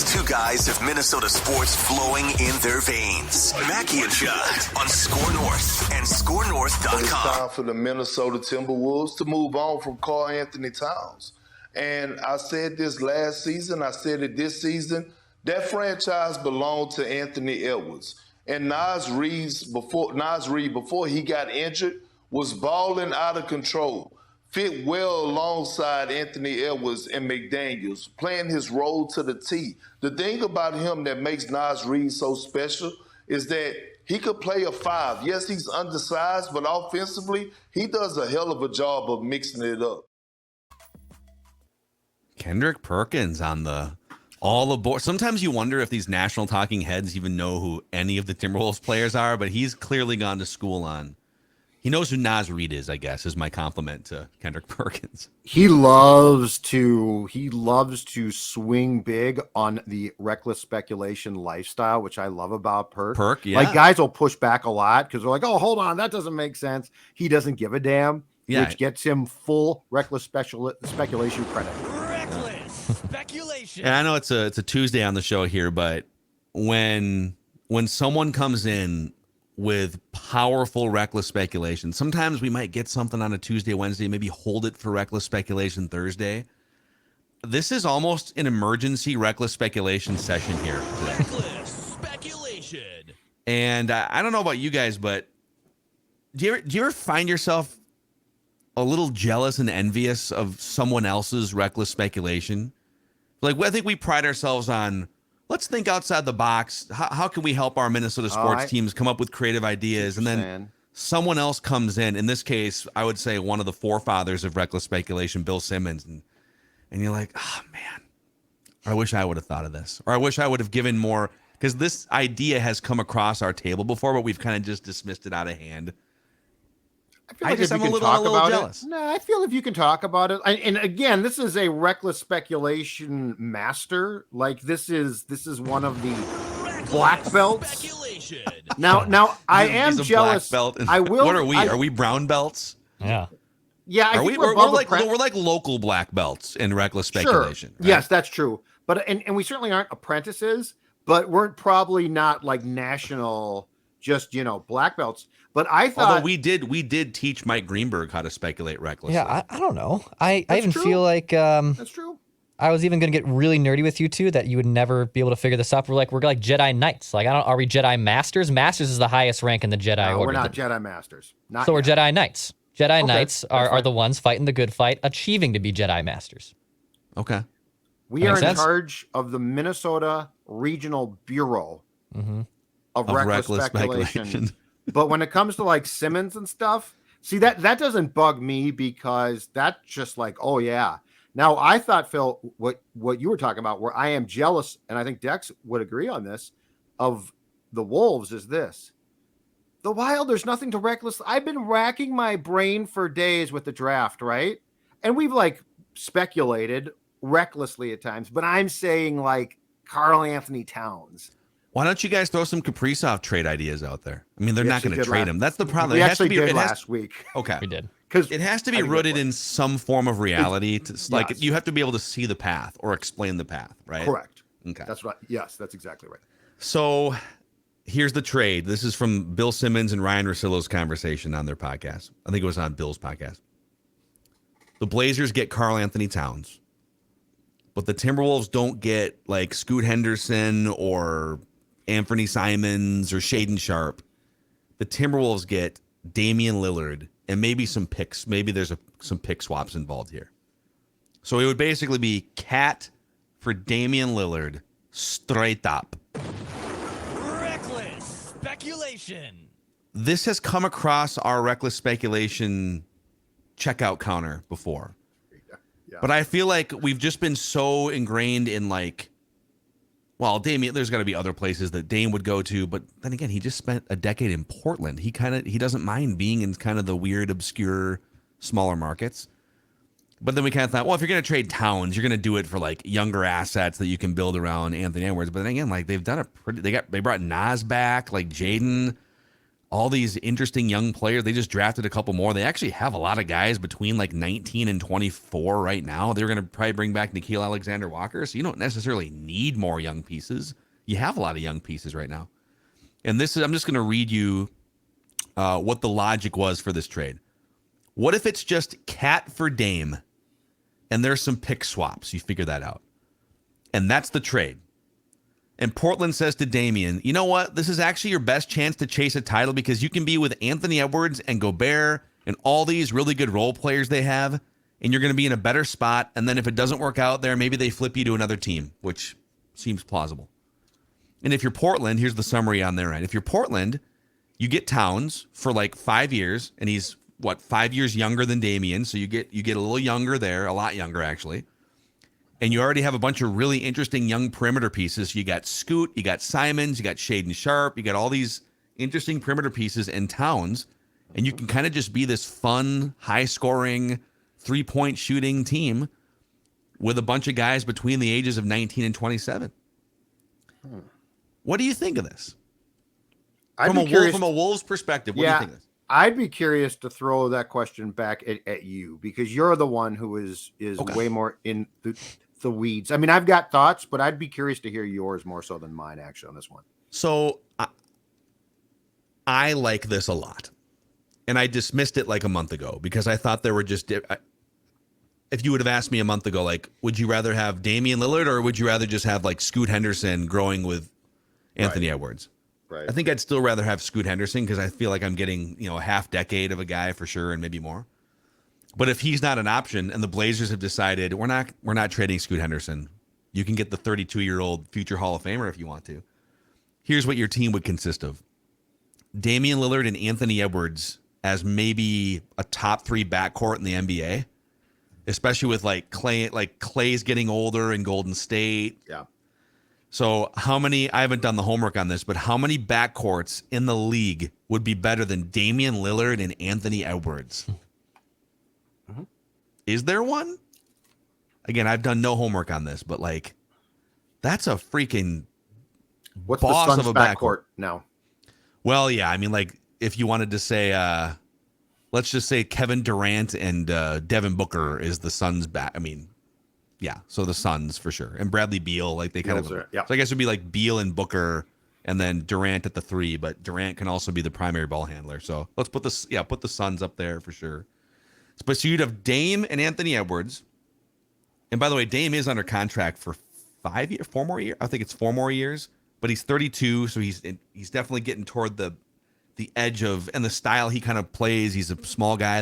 These two guys have Minnesota sports flowing in their veins. Mackie and Judd on SKOR North and SKORNorth.com. It's time for the Minnesota Timberwolves to move on from Karl Anthony Towns. And I said this last season, I said it this season, that franchise belonged to Anthony Edwards. And Naz Reid, before he got injured, was balling out of control. Fit well alongside Anthony Edwards and McDaniels, playing his role to the T. The thing about him that makes Naz Reid so special is that he could play a 5. Yes, he's undersized, but offensively, he does a hell of a job of mixing it up. Kendrick Perkins on all aboard. Sometimes you wonder if these national talking heads even know who any of the Timberwolves players are, but he's clearly gone to school on. He knows who Naz Reid is, I guess, is my compliment to Kendrick Perkins. He loves to swing big on the reckless speculation lifestyle, which I love about Perk. Yeah. Like, guys will push back a lot because they're like, oh, hold on, that doesn't make sense. He doesn't give a damn, which gets him full reckless speculation credit. Reckless speculation. And I know it's a Tuesday on the show here, but when someone comes in with powerful reckless speculation, sometimes we might get something on a Tuesday, Wednesday, maybe hold it for reckless speculation Thursday. This is almost an emergency reckless speculation session here today. Reckless speculation. And I don't know about you guys, but do you ever find yourself a little jealous and envious of someone else's reckless speculation? Like, I think we pride ourselves on, let's think outside the box. How can we help our Minnesota sports teams come up with creative ideas? And then someone else comes in this case, I would say one of the forefathers of reckless speculation, Bill Simmons. And you're like, oh, man, I wish I would have thought of this. Or I wish I would have given more, because this idea has come across our table before, but we've kind of just dismissed it out of hand. I feel like I'm a little jealous. No, I feel if you can talk about it, and again, this is a reckless speculation master. Like, this is one of the black belts. Now I am jealous. Black belt. I will. What are we? Are we brown belts? Yeah. We're like local black belts in reckless speculation. Sure. Right? Yes, that's true. But and we certainly aren't apprentices, but we're probably not like national, just black belts. But I thought, although we did teach Mike Greenberg how to speculate recklessly. Yeah, I don't know. I even feel like that's true. I was even going to get really nerdy with you two that you would never be able to figure this out. We're like Jedi Knights. Like, are we Jedi Masters? Masters is the highest rank in the Jedi order. We're not Jedi Masters. We're Jedi Knights. Jedi Knights are the ones fighting the good fight, achieving to be Jedi Masters. Okay. We are in charge of the Minnesota Regional Bureau of reckless speculation. But when it comes to like Simmons and stuff, see that doesn't bug me because that's just like, oh yeah. Now I thought, Phil, what you were talking about, where I am jealous, and I think Dex would agree on this, of the Wolves is this. The Wild, there's nothing to reckless. I've been racking my brain for days with the draft, right? And we've like speculated recklessly at times, but I'm saying like Karl Anthony Towns. Why don't you guys throw some Kaprizov trade ideas out there? I mean, they're not going to trade him. That's the problem. We actually did last week. Okay. We did. Because it has to be rooted in some form of reality. Like, you have to be able to see the path or explain the path, right? Correct. Okay. Yes, that's exactly right. So here's the trade. This is from Bill Simmons and Ryan Russillo's conversation on their podcast. I think it was on Bill's podcast. The Blazers get Karl Anthony Towns, but the Timberwolves don't get like Scoot Henderson or Anthony Simons or Shaden Sharp. The Timberwolves get Damian Lillard and maybe some picks. Maybe there's some pick swaps involved here. So it would basically be Cat for Damian Lillard straight up. Reckless speculation. This has come across our reckless speculation checkout counter before. Yeah. But I feel like we've just been so ingrained in like, well, Damian, there's got to be other places that Dame would go to, but then again, he just spent a decade in Portland. He doesn't mind being in kind of the weird, obscure, smaller markets. But then we kind of thought, well, if you're going to trade Towns, you're going to do it for like younger assets that you can build around Anthony Edwards. But then again, like they've done they brought Nas back, like Jaden. all these interesting young players. They just drafted a couple more. They actually have a lot of guys between like 19 and 24 right now. They're going to probably bring back Nickeil Alexander-Walker, so you don't necessarily need more young pieces. You have a lot of young pieces right now. And I'm just going to read you what the logic was for this trade. What if it's just Cat for Dame and there's some pick swaps? You figure that out. And that's the trade. And Portland says to Damian, you know what? This is actually your best chance to chase a title because you can be with Anthony Edwards and Gobert and all these really good role players they have, and you're going to be in a better spot. And then if it doesn't work out there, maybe they flip you to another team, which seems plausible. And if you're Portland, here's the summary on their end. If you're Portland, you get Towns for like 5 years, and he's, 5 years younger than Damian, so you get a little younger there, a lot younger actually. And you already have a bunch of really interesting young perimeter pieces. You got Scoot, you got Simons, you got Shaden Sharp, you got all these interesting perimeter pieces in Towns, and you can kind of just be this fun, high-scoring, three-point shooting team with a bunch of guys between the ages of 19 and 27. What do you think of this? From a Wolves perspective, what do you think of this? I'd be curious to throw that question back at you because you're the one who is okay. Way more in the weeds. I mean, I've got thoughts, but I'd be curious to hear yours more so than mine actually on this one. So I like this a lot. And I dismissed it like a month ago because I thought there were just if you would have asked me a month ago, like, would you rather have Damian Lillard or would you rather just have like Scoot Henderson growing with Anthony Edwards? Right. I think I'd still rather have Scoot Henderson because I feel like I'm getting, a half decade of a guy for sure and maybe more. But if he's not an option and the Blazers have decided we're not trading Scoot Henderson, you can get the 32-year-old future Hall of Famer if you want to. Here's what your team would consist of. Damian Lillard and Anthony Edwards as maybe a top 3 backcourt in the NBA, especially with Clay's getting older in Golden State. Yeah. So I haven't done the homework on this, but how many backcourts in the league would be better than Damian Lillard and Anthony Edwards? Mm-hmm. Is there one? Again, I've done no homework on this, but that's a freaking What's boss the Suns of a backcourt now? Well, yeah, I mean, if you wanted to say, let's just say Kevin Durant and Devin Booker is the Suns back. I mean, yeah, so the Suns for sure, and Bradley Beal, they kind of. So I guess it'd be like Beal and Booker, and then Durant at the 3. But Durant can also be the primary ball handler. So let's put the Suns up there for sure. But so you'd have Dame and Anthony Edwards, and by the way, Dame is under contract for 4 more years. I think it's 4 more years, but he's 32, so he's definitely getting toward the edge of and the style he kind of plays. He's a small guy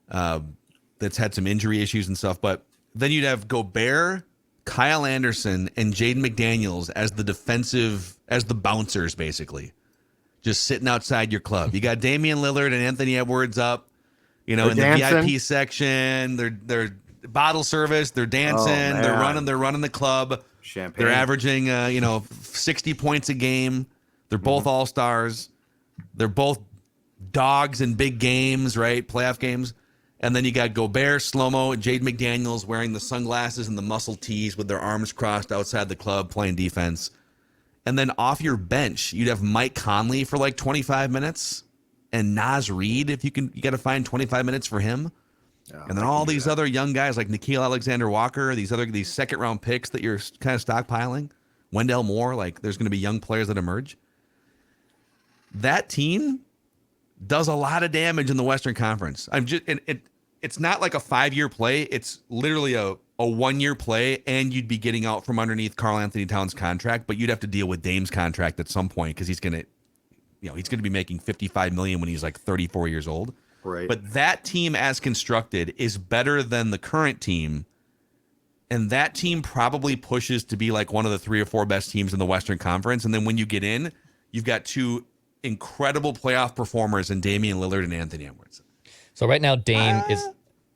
that's had some injury issues and stuff, but. Then you'd have Gobert, Kyle Anderson, and Jaden McDaniels as the bouncers, basically. Just sitting outside your club. You got Damian Lillard and Anthony Edwards up, in the VIP section. They're bottle service. They're dancing. They're running the club. Champagne. They're averaging, 60 points a game. They're both all-stars. They're both dogs in big games, right? Playoff games. And then you got Gobert, slow-mo, and Jaden McDaniels wearing the sunglasses and the muscle tees with their arms crossed outside the club playing defense. And then off your bench, you'd have Mike Conley for 25 minutes and Naz Reid if you got to find 25 minutes for him. Oh, and then all these other young guys like Nickeil Alexander-Walker, these second-round picks that you're kind of stockpiling, Wendell Moore, there's going to be young players that emerge. That team does a lot of damage in the Western Conference. It's not like a 5-year play. It's literally a 1-year play, and you'd be getting out from underneath Karl Anthony Towns' contract, but you'd have to deal with Dame's contract at some point because he's going to be making $55 million when he's 34 years old. Right. But that team, as constructed, is better than the current team, and that team probably pushes to be one of the 3 or 4 best teams in the Western Conference. And then when you get in, you've got 2 incredible playoff performers in Damian Lillard and Anthony Edwards. So right now, Dame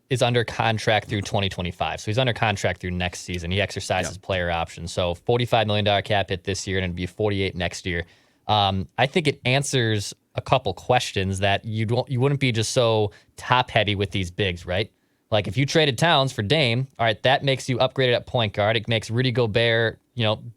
is under contract through 2025. So he's under contract through next season. He exercises player options. So $45 million cap hit this year, and it'd be $48 next year. I think it answers a couple questions that you wouldn't be just so top heavy with these bigs, right? Like if you traded Towns for Dame, all right, that makes you upgraded at point guard. It makes Rudy Gobert,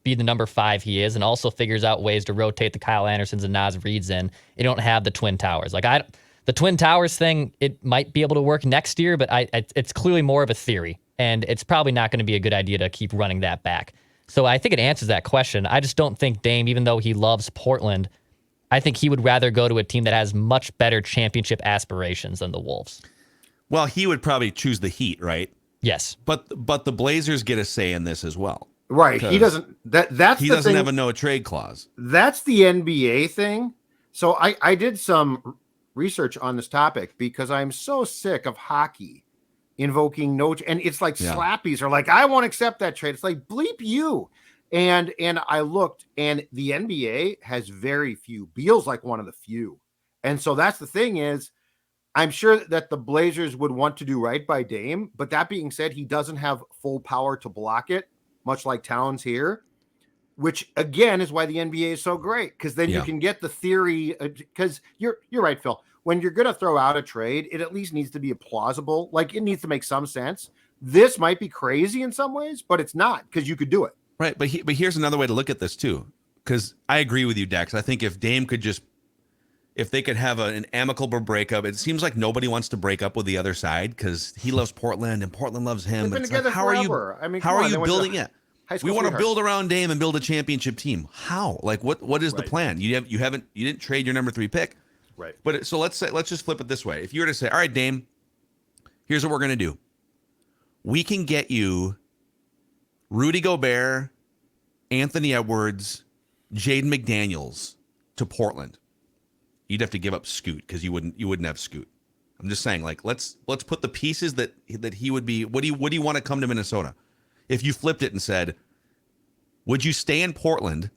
be the number 5 he is, and also figures out ways to rotate the Kyle Andersons and Naz Reeds in. You don't have the Twin Towers. The Twin Towers thing, it might be able to work next year, but it's clearly more of a theory, and it's probably not going to be a good idea to keep running that back. So I think it answers that question. I just don't think Dame, even though he loves Portland, I think he would rather go to a team that has much better championship aspirations than the Wolves. Well, he would probably choose the Heat, right? Yes. But the Blazers get a say in this as well. Right. He doesn't. He doesn't have a no trade clause. That's the NBA thing. So I did some research on this topic because I'm so sick of hockey invoking no, and it's like slappies are like, I won't accept that trade. It's like, bleep you. And I looked, and the NBA has very few. Beal's like one of the few. And so that's the thing is, I'm sure that the Blazers would want to do right by Dame, but that being said, he doesn't have full power to block it, much like Towns here, which again is why the NBA is so great, because then you can get the theory. Because you're right, Phil. When you're going to throw out a trade, it at least needs to be plausible. Like it needs to make some sense. This might be crazy in some ways, but it's not, because you could do it. Right, but here's another way to look at this too, because I agree with you, Dex. I think if Dame could if they could have an amicable breakup, it seems like nobody wants to break up with the other side because he loves Portland and Portland loves him. They've been But together forever. How are you building it? We want to build around Dame and build a championship team. How? Like what is the plan? You didn't trade your number 3 pick. Right. But so let's just flip it this way. If you were to say, all right, Dame, here's what we're going to do. We can get you Rudy Gobert, Anthony Edwards, Jaden McDaniels to Portland. You'd have to give up Scoot because you wouldn't have Scoot. I'm just saying, like, let's put the pieces that he would be. Would he want to come to Minnesota? If you flipped it and said, would you stay in Portland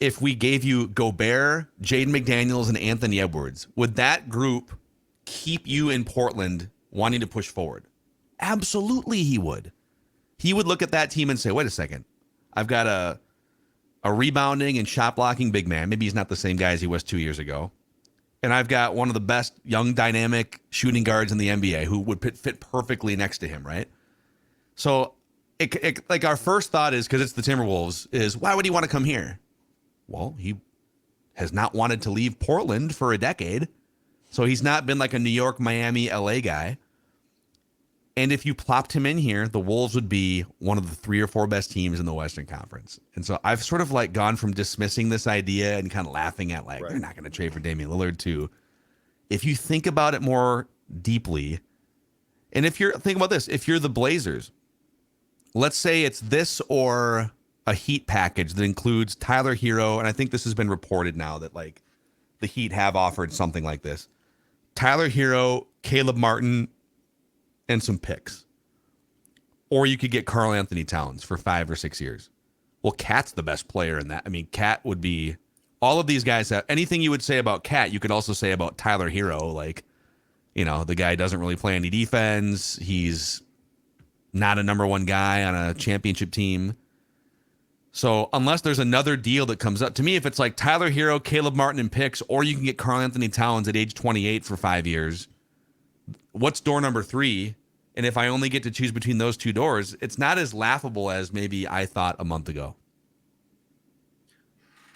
if we gave you Gobert, Jaden McDaniels, and Anthony Edwards? Would that group keep you in Portland wanting to push forward? Absolutely, he would. He would look at that team and say, wait a second, I've got a rebounding and shot blocking big man. Maybe he's not the same guy as he was 2 years ago. And I've got one of the best young dynamic shooting guards in the NBA who would fit perfectly next to him, right? So like our first thought is, because it's the Timberwolves, is why would he want to come here? Well, he has not wanted to leave Portland for a decade. So he's not been like a New York, Miami, LA guy. And if you plopped him in here, the Wolves would be one of the 3 or 4 best teams in the Western Conference. And so I've sort of like gone from dismissing this idea and kind of laughing at like, they're not going to trade for Dame Lillard to, if you think about it more deeply, and think about this, if you're the Blazers, let's say it's this or a Heat package that includes Tyler Hero, and I think this has been reported now that like the Heat have offered something like this. Tyler Hero, Caleb Martin, and some picks. Or you could get Karl Anthony Towns for 5 or 6 years. Well, Cat's the best player in that. I mean, Cat would be, all of these guys have, anything you would say about Cat, you could also say about Tyler Hero. Like, the guy doesn't really play any defense. He's not a number 1 guy on a championship team. So unless there's another deal that comes up, to me, if it's like Tyler Hero, Caleb Martin, and picks, or you can get Karl Anthony Towns at age 28 for 5 years, what's door number 3? And if I only get to choose between those 2 doors, it's not as laughable as maybe I thought a month ago.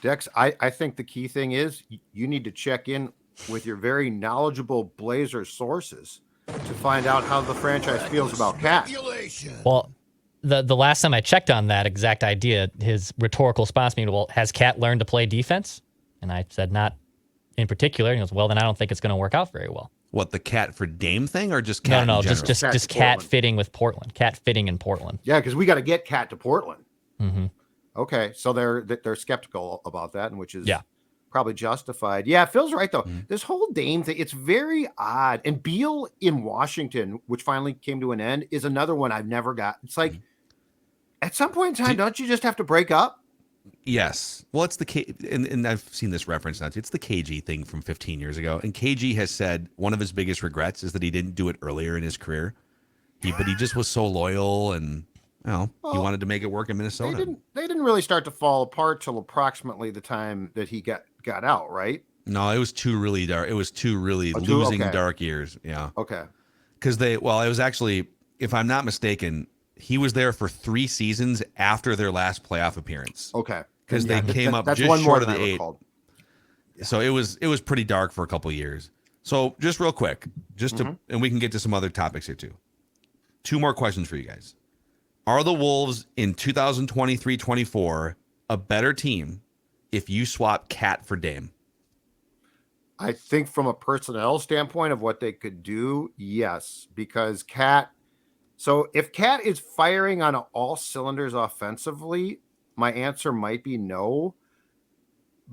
Dex, I think the key thing is you need to check in with your very knowledgeable Blazer sources to find out how the franchise feels about Cat. Well, the last time I checked on that exact idea, his rhetorical response to me, well, has Cat learned to play defense? And I said, not in particular. And he goes, well, then I don't think it's going to work out very well. What, the Cat for Dame thing, or just Cat? No, in general? just Cat fitting with Portland. Cat fitting in Portland. Yeah, because we got to get Cat to Portland. Mm-hmm. Okay, so they're skeptical about that, and which is probably justified. Yeah, Phil's right though. Mm-hmm. This whole Dame thing, it's very odd. And Beal in Washington, which finally came to an end, is another one I've never got. It's like at some point in time, don't you just have to break up? Yes. Well, it's and I've seen this reference now. It's the KG thing from 15 years ago. And KG has said one of his biggest regrets is that he didn't do it earlier in his career. But he just was so loyal, and he wanted to make it work in Minnesota. They didn't really start to fall apart till approximately the time that he got out, right? No, it was 2 really dark. It was 2 really losing dark years. Yeah. Okay. because it was actually, if I'm not mistaken, he was there for 3 seasons after their last playoff appearance. Okay. Because they came up that's just one more short of than the I 8. recalled. So it was pretty dark for a couple of years. So just real quick, and we can get to some other topics here too. 2 more questions for you guys. Are the Wolves in 2023-24 a better team if you swap Cat for Dame? I think from a personnel standpoint of what they could do, yes, because Cat. So if Cat is firing on all cylinders offensively, my answer might be no.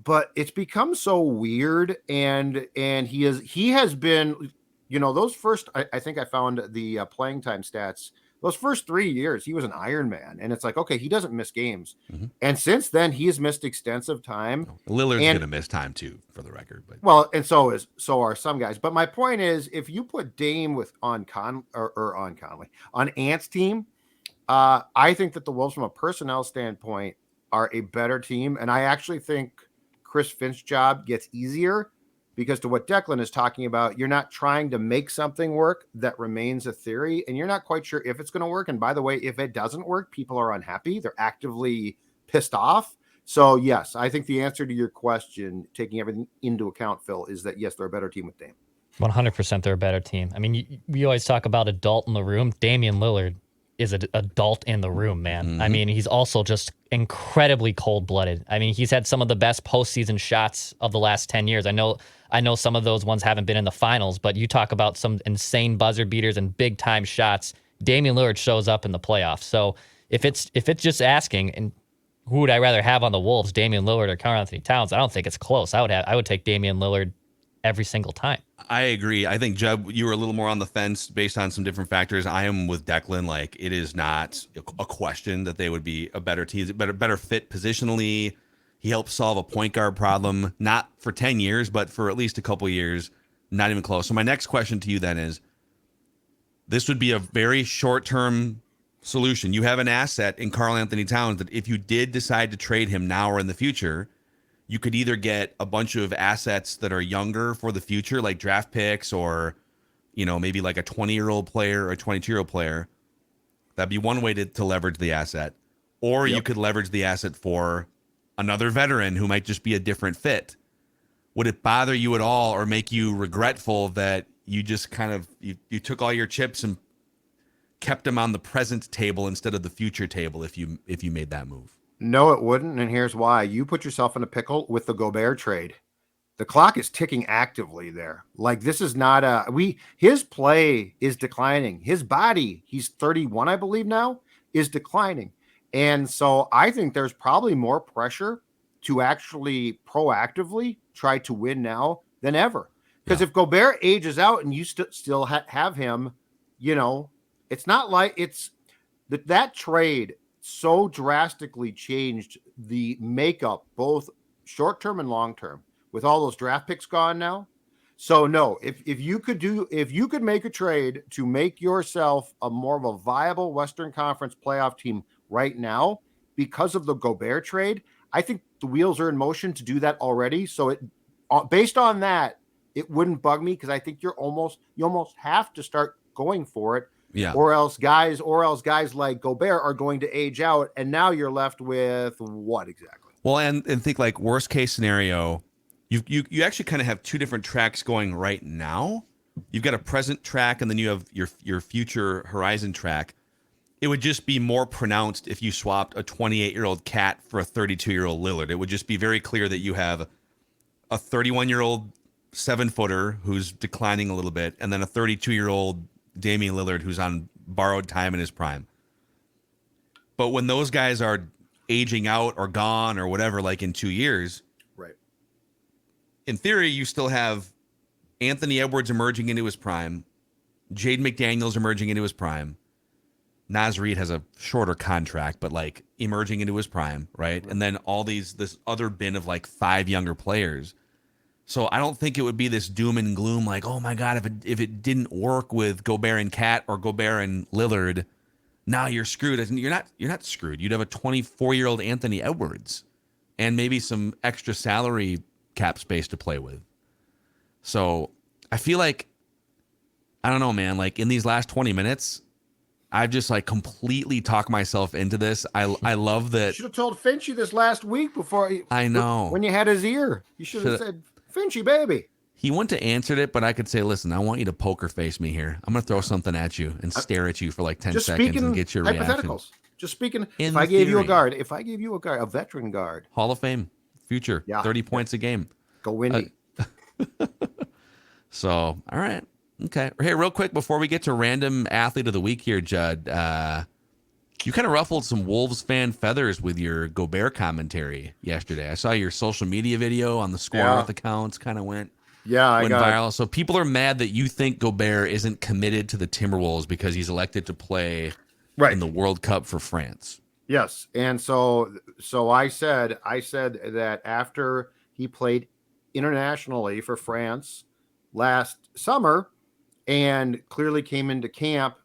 But it's become so weird, and he has been, those first. I think I found the playing time stats. Those first 3 years, he was an Iron Man, and it's like, okay, he doesn't miss games, and since then he has missed extensive time. Lillard's going to miss time too, for the record. But and so are some guys. But my point is, if you put Dame on Ant's team, I think that the Wolves, from a personnel standpoint, are a better team, and I actually think Chris Finch's job gets easier because, to what Declan is talking about, you're not trying to make something work that remains a theory, and you're not quite sure if it's going to work. And by the way, if it doesn't work, people are unhappy. They're actively pissed off. So yes, I think the answer to your question, taking everything into account, Phil, is that yes, they're a better team with Dame. 100% they're a better team. I mean, we always talk about adult in the room. Damian Lillard is an adult in the room, man. I mean, he's also just incredibly cold-blooded. I mean, he's had some of the best postseason shots of the last 10 years. I know some of those ones haven't been in the finals, but you talk about some insane buzzer beaters and big-time shots. Damian Lillard shows up in the playoffs. So if it's just asking, and who would I rather have on the Wolves, Damian Lillard or Karl Anthony Towns? I don't think it's close. I would take Damian Lillard every single time. I agree. I think, Judd, you were a little more on the fence based on some different factors. I am with Declan. Like, it is not a question that they would be a better team, better fit positionally. He helped solve a point guard problem, not for 10 years, but for at least a couple years. Not even close. So my next question to you then is, this would be a very short-term solution. You have an asset in Karl Anthony Towns that if you did decide to trade him now or in the future, you could either get a bunch of assets that are younger for the future, like draft picks, or, maybe like a 20-year-old player or a 22-year-old player. That'd be one way to leverage the asset. Or you could leverage the asset for another veteran who might just be a different fit. Would it bother you at all or make you regretful that you just kind of, you took all your chips and kept them on the present table instead of the future table if you made that move? No, it wouldn't, and here's why. You put yourself in a pickle with the Gobert trade. The clock is ticking actively there. Like, this is not his play is declining. His body, he's 31, I believe now, is declining. And so I think there's probably more pressure to actually proactively try to win now than ever. Because if Gobert ages out and you still have him, it's not like it's that trade so drastically changed the makeup, both short-term and long-term, with all those draft picks gone now. So no, if you could make a trade to make yourself a more of a viable Western Conference playoff team right now because of the Gobert trade, I think the wheels are in motion to do that already. So based on that, it wouldn't bug me, because I think you almost have to start going for it. Yeah. Or else guys like Gobert are going to age out, and now you're left with what exactly? Well, and think like worst case scenario, you actually kind of have 2 different tracks going right now. You've got a present track, and then you have your future horizon track. It would just be more pronounced if you swapped a 28-year-old Cat for a 32-year-old Lillard. It would just be very clear that you have a 31-year-old 7-footer who's declining a little bit, and then a 32-year-old Damian Lillard who's on borrowed time in his prime. But when those guys are aging out or gone or whatever, like in 2 years, right? In theory, you still have Anthony Edwards emerging into his prime, Jaden McDaniels emerging into his prime. Naz Reid has a shorter contract, but like emerging into his prime, right? And then this other bin of like 5 younger players. So I don't think it would be this doom and gloom, like, oh my God, if it didn't work with Gobert and Cat or Gobert and Lillard, now you're screwed. You're not screwed. You'd have a 24-year-old Anthony Edwards and maybe some extra salary cap space to play with. So I feel like I don't know, man. Like in these last 20 minutes, I've just like completely talked myself into this. I love that. Should have told Finchie this last week I know. When you had his ear. You should have said, Finchie, baby. He wouldn't have answered it, but I could say, listen, I want you to poker face me here. I'm going to throw something at you and stare at you for like 10 seconds and get your reaction. Just speaking, In if I gave you a theory. guard, a veteran guard. Hall of Fame, future, 30 points a game. Go Windy. So, all right. Okay. Hey, real quick, before we get to random athlete of the week here, Judd, you kind of ruffled some Wolves fan feathers with your Gobert commentary yesterday. I saw your social media video on the SKOR North accounts kind of went viral. So people are mad that you think Gobert isn't committed to the Timberwolves because he's elected to play in the World Cup for France. Yes. And so I said that after he played internationally for France last summer and clearly came into camp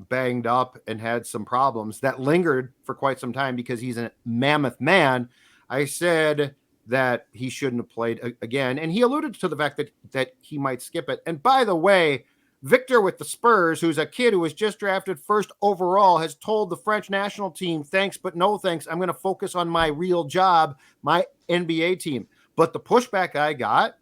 banged up and had some problems that lingered for quite some time because he's a mammoth man, I said that he shouldn't have played again. And he alluded to the fact that he might skip it. And by the way, Victor with the Spurs, who's a kid who was just drafted first overall, has told the French national team, thanks, but no thanks. I'm going to focus on my real job, my NBA team. But the pushback I got,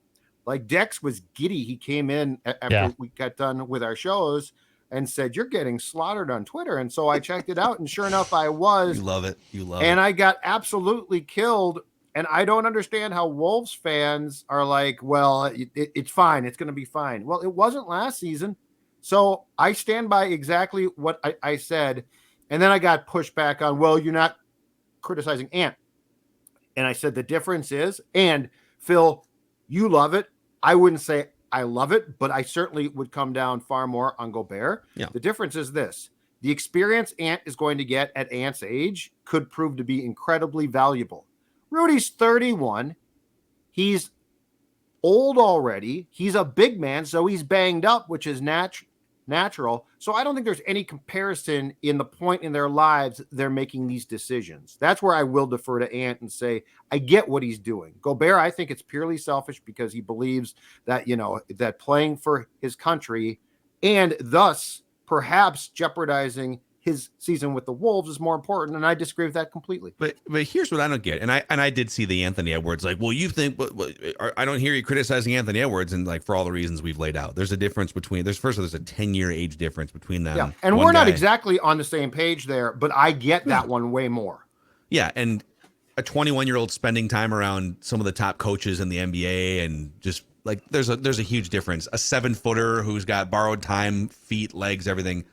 like Dex was giddy. He came in after we got done with our shows and said, you're getting slaughtered on Twitter. And so I checked it out. And sure enough, I was. You love it. And I got absolutely killed. And I don't understand how Wolves fans are like, well, it's fine. It's going to be fine. Well, it wasn't last season. So I stand by exactly what I said. And then I got pushed back on, well, you're not criticizing Ant. And I said, the difference is, and Phil, you love it. I wouldn't say I love it, but I certainly would come down far more on Gobert. Yeah. The difference is this. The experience Ant is going to get at Ant's age could prove to be incredibly valuable. Rudy's 31. He's old already. He's a big man, so he's banged up, which is natural. So I don't think there's any comparison in the point in their lives they're making these decisions. That's where I will defer to Ant and say, I get what he's doing. Gobert, I think it's purely selfish because he believes that, that playing for his country and thus perhaps jeopardizing his season with the Wolves is more important, and I disagree with that completely. But here's what I don't get, and I did see the Anthony Edwards like, well, you think, I don't hear you criticizing Anthony Edwards, and like for all the reasons we've laid out, there's a difference between there's a 10-year age difference between them. Yeah, and we're not exactly on the same page there, but I get that one way more. Yeah, and a 21-year-old spending time around some of the top coaches in the NBA, and just like there's a huge difference. A 7-footer who's got borrowed time, feet, legs, everything.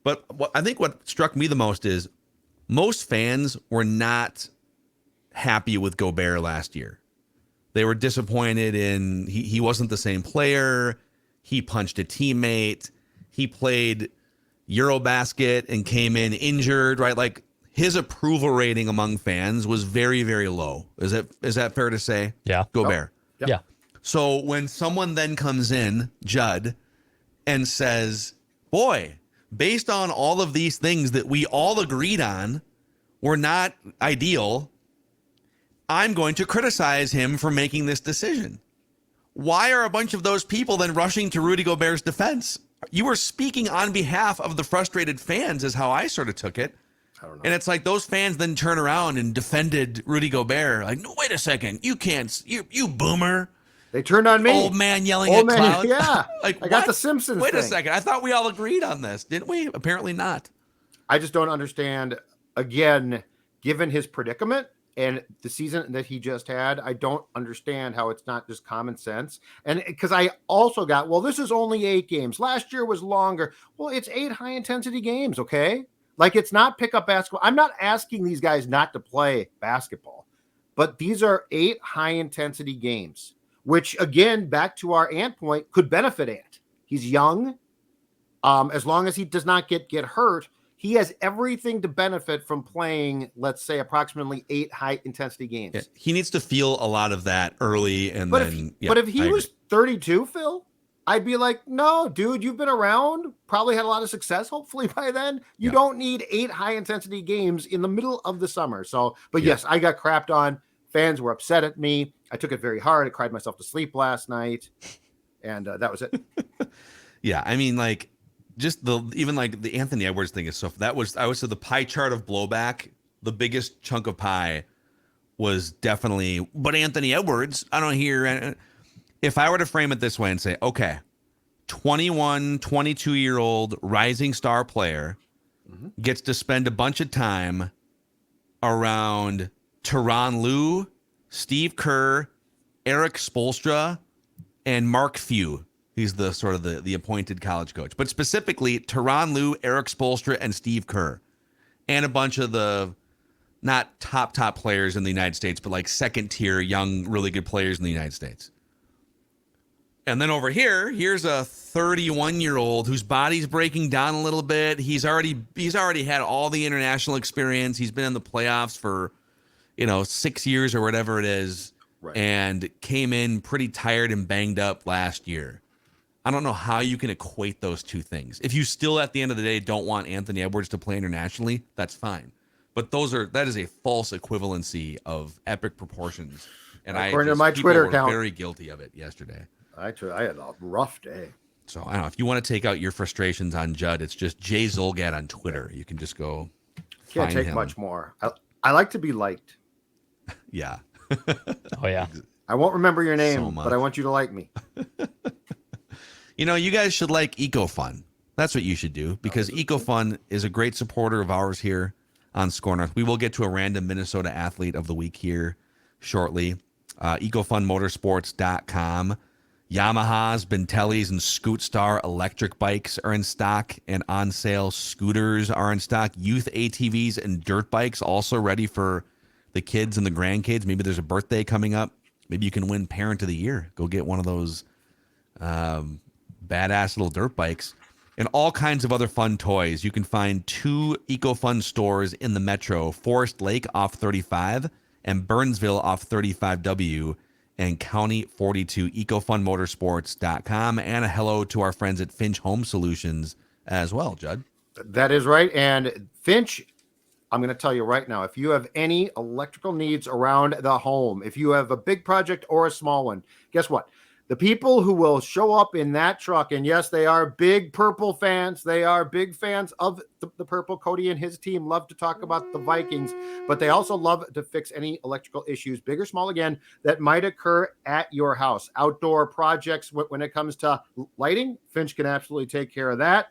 But I think what struck me the most is most fans were not happy with Gobert last year. They were disappointed in he wasn't the same player. He punched a teammate. He played Eurobasket and came in injured, right? Like his approval rating among fans was very, very low. Is that fair to say? Yeah. Gobert. Yep. Yeah. So when someone then comes in, Judd, and says, boy, based on all of these things that we all agreed on were not ideal, I'm going to criticize him for making this decision. Why are a bunch of those people then rushing to Rudy Gobert's defense? You were speaking on behalf of the frustrated fans is how I sort of took it. I don't know. And it's like those fans then turn around and defended Rudy Gobert. Like, no, wait a second. You can't, you boomer. They turned on me. Old man yelling at clouds. Yeah. Like, I got the Simpsons Wait thing. a second. I thought we all agreed on this, didn't we? Apparently not. I just don't understand, again, given his predicament and the season that he just had, I don't understand how it's not just common sense. And because I also got, well, this is only 8 games. Last year was longer. Well, it's 8 high-intensity games, okay? Like, it's not pickup basketball. I'm not asking these guys not to play basketball, but these are 8 high-intensity games, which, again, back to our Ant point, could benefit Ant. He's young. As long as he does not get hurt, he has everything to benefit from playing, let's say, approximately 8 high-intensity games. Yeah, he needs to feel a lot of that early, and But then. if he was 32, Phil, I'd be like, no, dude, you've been around, probably had a lot of success, hopefully by then. You don't need 8 high-intensity games in the middle of the summer. So, but yes, I got crapped on. Fans were upset at me. I took it very hard. I cried myself to sleep last night, and that was it. Yeah, I mean, like, just even like the Anthony Edwards thing is so. I would say the pie chart of blowback, the biggest chunk of pie was definitely. But Anthony Edwards, I don't hear. If I were to frame it this way and say, okay, 21, 22-year-old rising star player gets to spend a bunch of time around Tyronn Lue, Steve Kerr, Eric Spoelstra, and Mark Few. He's the sort of the appointed college coach. But specifically, Tyronn Lue, Eric Spoelstra, and Steve Kerr. And a bunch of the not top players in the United States, but like second tier, young, really good players in the United States. And then over here's a 31-year-old whose body's breaking down a little bit. He's already had all the international experience. He's been in the playoffs for, 6 years or whatever it is, right. And came in pretty tired and banged up last year. I don't know how you can equate those two things. If you still, at the end of the day, don't want Anthony Edwards to play internationally, that's fine. But that is a false equivalency of epic proportions. And according to my Twitter account, very guilty of it yesterday. I had a rough day. So I don't know, if you want to take out your frustrations on Judd, it's just Jay Zolgad on Twitter. You can just go. Can't take much more. I like to be liked. Yeah. Oh yeah. I won't remember your name, but I want you to like me. You guys should like EcoFun. That's what you should do, because EcoFun is a great supporter of ours here on SKOR North. We will get to a random Minnesota athlete of the week here shortly. EcoFunMotorsports.com. Yamahas, Bentellis, and Scootstar electric bikes are in stock and on sale. Scooters are in stock. Youth ATVs and dirt bikes also ready for the kids and the grandkids. Maybe there's a birthday coming up. Maybe you can win Parent of the Year. Go get one of those badass little dirt bikes. And all kinds of other fun toys. You can find 2 EcoFun stores in the metro, Forest Lake off 35 and Burnsville off 35W and County 42, EcoFunMotorsports.com. And a hello to our friends at Finch Home Solutions as well, Judd. That is right. And Finch, I'm going to tell you right now, if you have any electrical needs around the home, if you have a big project or a small one, guess what? The people who will show up in that truck, and yes, they are big Purple fans. They are big fans of the Purple. Cody and his team love to talk about the Vikings, but they also love to fix any electrical issues, big or small, again, that might occur at your house. Outdoor projects, when it comes to lighting, Finch can absolutely take care of that.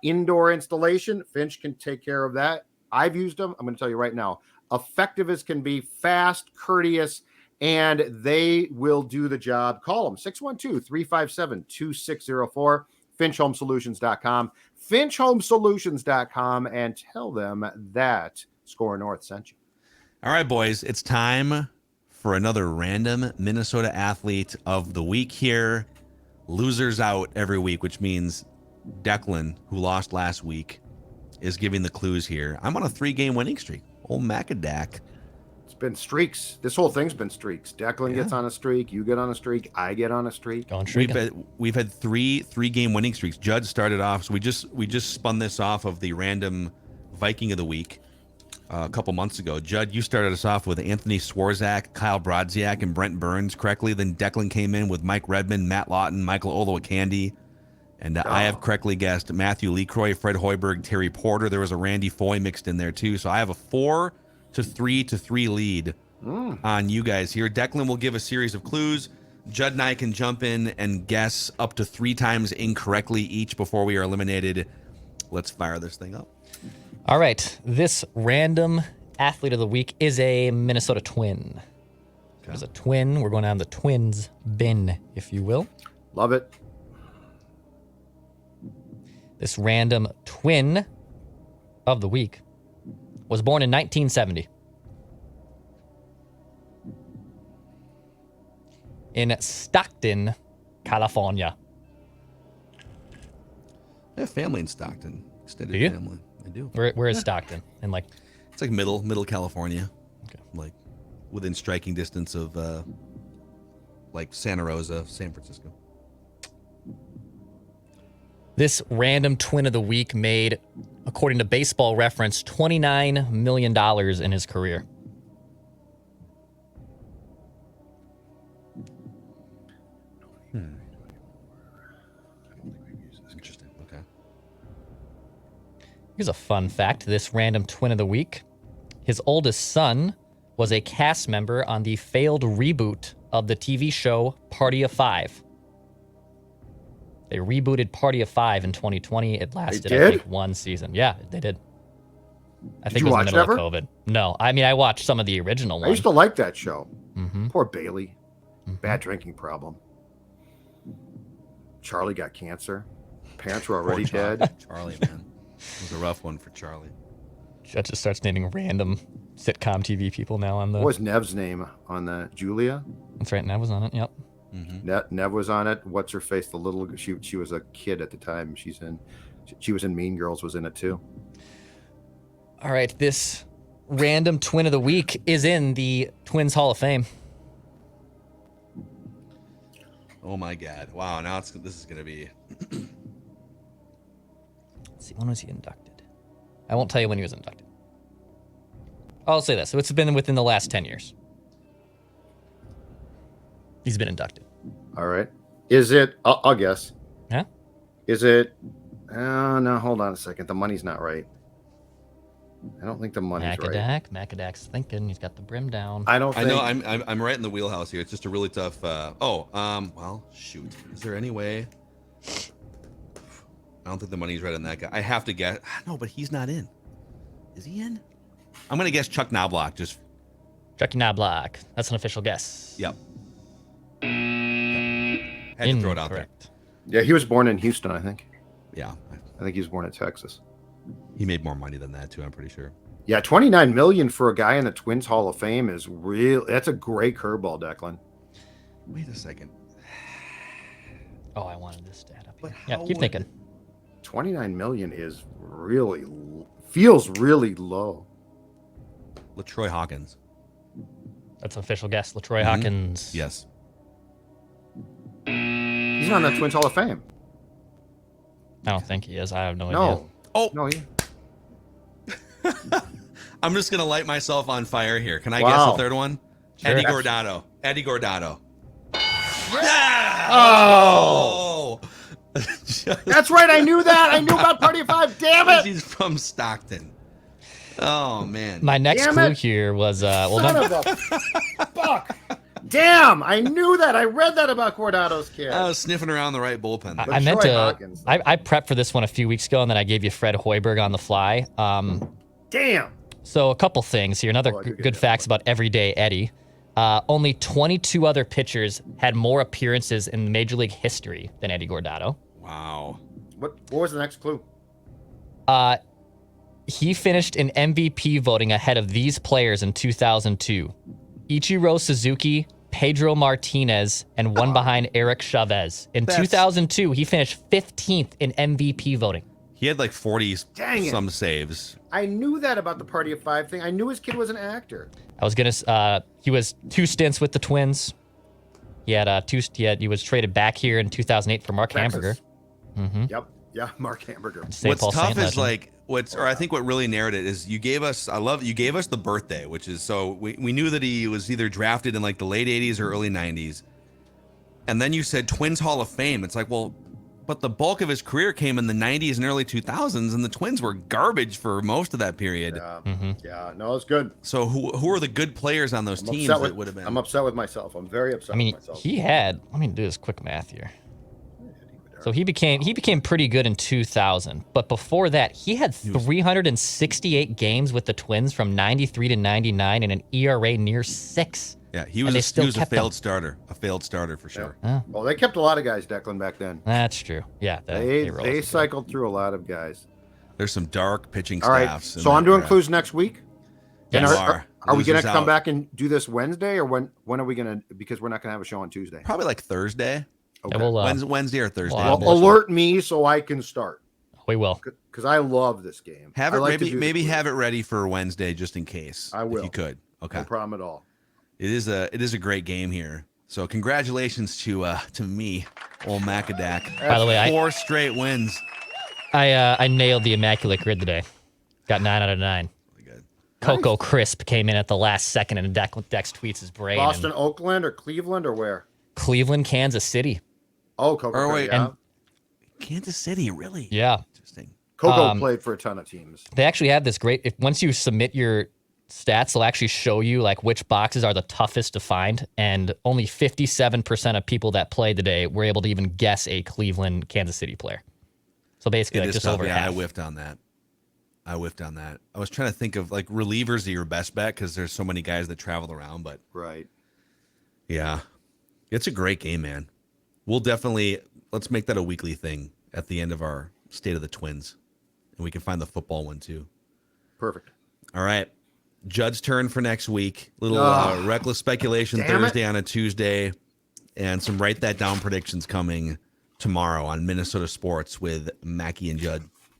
Indoor installation, Finch can take care of that. I've used them. I'm going to tell you right now, effective as can be, fast, courteous, and they will do the job. Call them 612-357-2604, finchhomesolutions.com, finchhomesolutions.com, and tell them that SKOR North sent you. All right, boys, it's time for another random Minnesota athlete of the week here. Losers out every week, which means Declan, who lost last week, is giving the clues here. I'm on a 3-game winning streak. Old Macadac. It's been streaks. This whole thing's been streaks. Declan gets on a streak. You get on a streak. I get on a streak. We've had three-game winning streaks. Judd started off. So we just spun this off of the random Viking of the week a couple months ago. Judd, you started us off with Anthony Swarzak, Kyle Brodziak, and Brent Burns correctly. Then Declan came in with Mike Redmond, Matt Lawton, Michael Olowokandi. And I have correctly guessed Matthew Lecroy, Fred Hoiberg, Terry Porter. There was a Randy Foy mixed in there too. So I have a 4-3 lead on you guys here. Declan will give a series of clues. Judd and I can jump in and guess up to 3 times incorrectly each before we are eliminated. Let's fire this thing up. All right. This random athlete of the week is a Minnesota Twin. Okay. As a twin, we're going down the Twins bin, if you will. Love it. This random twin of the week was born in 1970 in Stockton, California. I have family in Stockton. Extended Do you? family. I do. Where is Stockton? And it's like middle California. Okay. Like within striking distance of like Santa Rosa, San Francisco. This random twin of the week made, according to Baseball Reference, $29 million in his career. Here's a fun fact. This random twin of the week. His oldest son was a cast member on the failed reboot of the TV show Party of Five. They rebooted Party of Five in 2020. It lasted, I think, one season. Yeah, they did. I think it was in the middle of COVID. No, I mean, I watched some of the original ones. I used to like that show. Mm-hmm. Poor Bailey. Bad drinking problem. Charlie got cancer. Parents were already dead. Charlie, man. It was a rough one for Charlie. Judd just starts naming random sitcom TV people now on the... What was Nev's name on that? Julia? That's right, Nev was on it, yep. Mm-hmm. Nev was on it. What's her face? The little... She was a kid at the time. She was in Mean Girls, was in it too. All right, this random twin of the week is in the Twins Hall of Fame. Oh my God! Wow, now this is gonna be. Let's see, when was he inducted? I won't tell you when he was inducted. I'll say this: so it's been within the last 10 years. He's been inducted. All right. Is it? I'll guess. Yeah. Is it? No. Hold on a second. The money's not right. I don't think the money's right. Macadac's thinking. He's got the brim down. I know. I'm right in the wheelhouse here. It's just a really tough. Well, shoot. Is there any way? I don't think the money's right on that guy. I have to guess. No, but he's not in. Is he in? I'm gonna guess Chuck Knobloch. Chucky Knobloch. That's an official guess. Yep. Had to throw it out there. Yeah, he was born in Houston, I think. Yeah. I think he was born in Texas. He made more money than that too, I'm pretty sure. Yeah, $29 million for a guy in the Twins Hall of Fame is real. That's a great curveball, Declan. Wait a second. Oh, I wanted this stat up here. Yeah, keep thinking. $29 million is feels really low. LaTroy Hawkins. That's an official guess. LaTroy Hawkins. Yes. He's not in the Twins Hall of Fame. I don't think he is. I have no idea. No. Oh. No, I'm just going to light myself on fire here. Can I guess the third one? Sure. Eddie Guardado. Eddie Guardado. Yeah! Oh! That's right. I knew that. I knew about Party of Five. Damn it. He's from Stockton. Oh, man. My next clue here was... Son of a fuck. Damn, I knew that. I read that about Guardado's kid. I was sniffing around the right bullpen. I meant to... Hawkins, I prepped for this one a few weeks ago, and then I gave you Fred Hoiberg on the fly. Damn. So a couple things here. Another good facts about everyday Eddie. Only 22 other pitchers had more appearances in Major League history than Eddie Guardado. Wow. What was the next clue? He finished in MVP voting ahead of these players in 2002. Ichiro Suzuki, Pedro Martinez, and one behind Eric Chavez. In 2002, he finished 15th in MVP voting. He had like 40 some saves. I knew that about the Party of Five thing. I knew his kid was an actor. He was 2 stints with the Twins. He had he was traded back here in 2008 for Mark Hamburger. Mm-hmm. Yep. Yeah, Mark Hamburger. What's tough is like I think what really narrowed it is you gave us the birthday, which is so we knew that he was either drafted in like the late 80s or early 90s. And then you said Twins Hall of Fame. It's like, well, but the bulk of his career came in the 90s and early 2000s, and the Twins were garbage for most of that period. Yeah, yeah, no, it's good. So who are the good players on those teams that would have been? I'm upset with myself. I'm very upset with myself. Let me do this quick math here. So he became pretty good in 2000, but before that, he had 368 games with the Twins from 93 to 99 and an ERA near 6. Yeah, he was a failed starter. A failed starter for sure. Yeah. Well, they kept a lot of guys, Declan, back then. That's true. Yeah, they cycled through a lot of guys. There's some dark pitching All staffs. Right, so I'm doing clues next week. Yes. Are we going to come back and do this Wednesday, or when are we going to? Because we're not going to have a show on Tuesday. Probably like Thursday. Okay. Yeah, Wednesday or Thursday. Well, alert me so I can start. We will, because I love this game. Have it maybe have it ready for Wednesday just in case. I will. If you could. Okay. No problem at all. It is a great game here. So congratulations to me, old Macadac. By the way, 4 straight wins. I nailed the Immaculate Grid today. Got 9 out of 9. Really good. Coco Crisp came in at the last second, and Dex tweets his brain. Boston, Oakland, or Cleveland, or where? Cleveland, Kansas City. Oh, Coco. Wait, and Kansas City, really? Yeah. Interesting. Coco played for a ton of teams. They actually have this great. Once you submit your stats, they'll actually show you like which boxes are the toughest to find, and only 57% of people that played today were able to even guess a Cleveland, Kansas City player. So basically, like just over half. I whiffed on that. I was trying to think of like relievers are your best bet because there's so many guys that travel around, but right. Yeah, it's a great game, man. Let's make that a weekly thing at the end of our State of the Twins, and we can find the football one too. Perfect. All right, Judd's turn for next week. Little reckless speculation Thursday on a Tuesday, and some write that down predictions coming tomorrow on Minnesota Sports with Mackie and Judd.